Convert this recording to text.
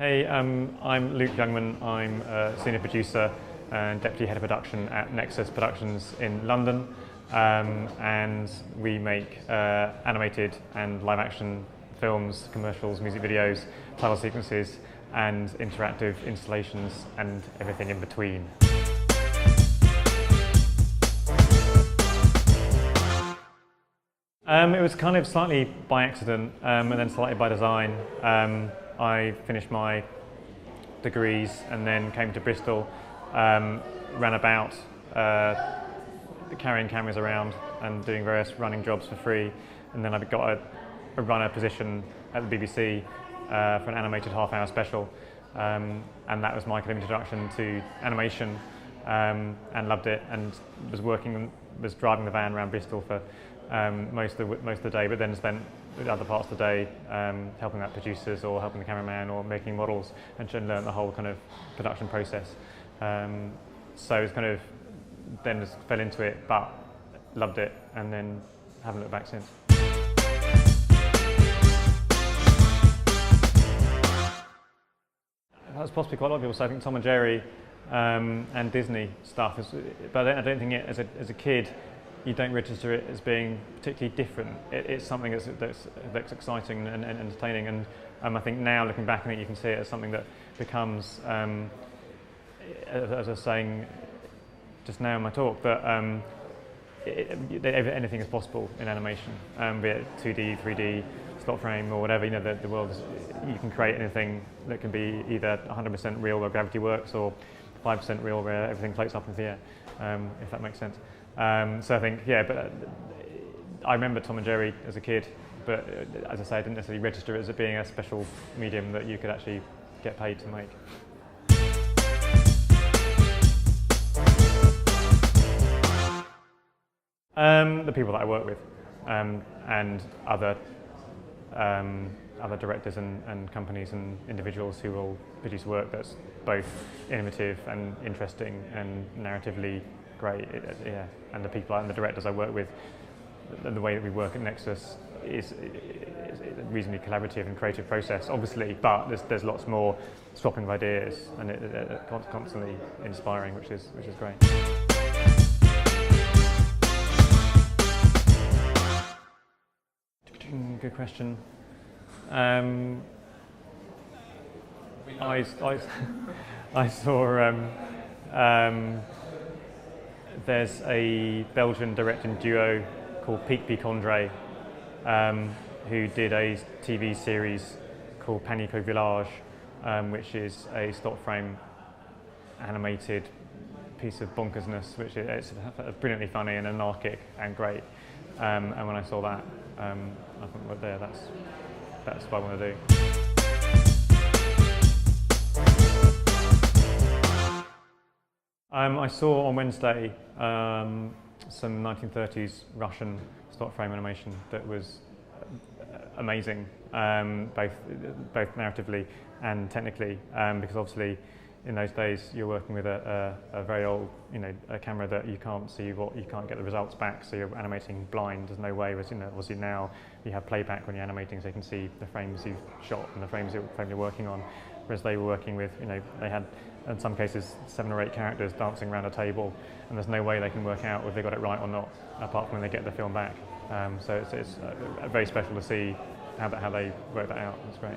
Hey, I'm Luke Youngman. I'm a senior producer and deputy head of production at Nexus Productions in London, and we make animated and live action films, commercials, music videos, title sequences and interactive installations and everything in between. It was kind of slightly by accident and then slightly by design. I finished my degrees and then came to Bristol, ran about carrying cameras around and doing various running jobs for free, and then I got a runner position at the BBC for an animated half-hour special, and that was my kind of introduction to animation, and loved it, and was driving the van around Bristol for most of the day, but then spent the other parts of the day helping out producers or helping the cameraman or making models, and learned the whole kind of production process. So it's kind of then just fell into it, but loved it, and then haven't looked back since. That's possibly quite a lot of people. So I think Tom and Jerry and Disney stuff, but I don't think as a kid you don't register it as being particularly different. It's something that's exciting and entertaining, and I think now looking back on it, you can see it as something that becomes, as I was saying just now in my talk, that anything is possible in animation, be it 2D, 3D, slot frame or whatever. You know, the world you can create anything that can be either 100% real where gravity works, or 5% real where everything floats up into the air, if that makes sense. So I think, yeah, but I remember Tom and Jerry as a kid, but as I say, I didn't necessarily register it as it being a special medium that you could actually get paid to make. The people that I work with, and other directors and companies and individuals who will produce work that's both innovative and interesting and narratively great. Yeah, and the people and the directors I work with, the way that we work at Nexus is a reasonably collaborative and creative process, obviously, but there's lots more swapping of ideas, and it's constantly inspiring, which is great. Good question. I saw there's a Belgian directing duo called Pic Pic Andre, who did a TV series called Panico Village, which is a stock frame animated piece of bonkersness, which it's brilliantly funny and anarchic and great. And when I saw that, I thought, well, there, that's what I want to do. I saw on Wednesday some 1930s Russian stock frame animation that was amazing, both narratively and technically, because obviously in those days you're working with a very old, a camera that you can't see you can't get the results back, so you're animating blind. There's no way, obviously now you have playback when you're animating, so you can see the frames you've shot and the frame you're working on, whereas they were working with, they had in some cases 7 or 8 characters dancing around a table, and there's no way they can work out if they got it right or not, apart from when they get the film back. So it's very special to see how they work that out. It's great.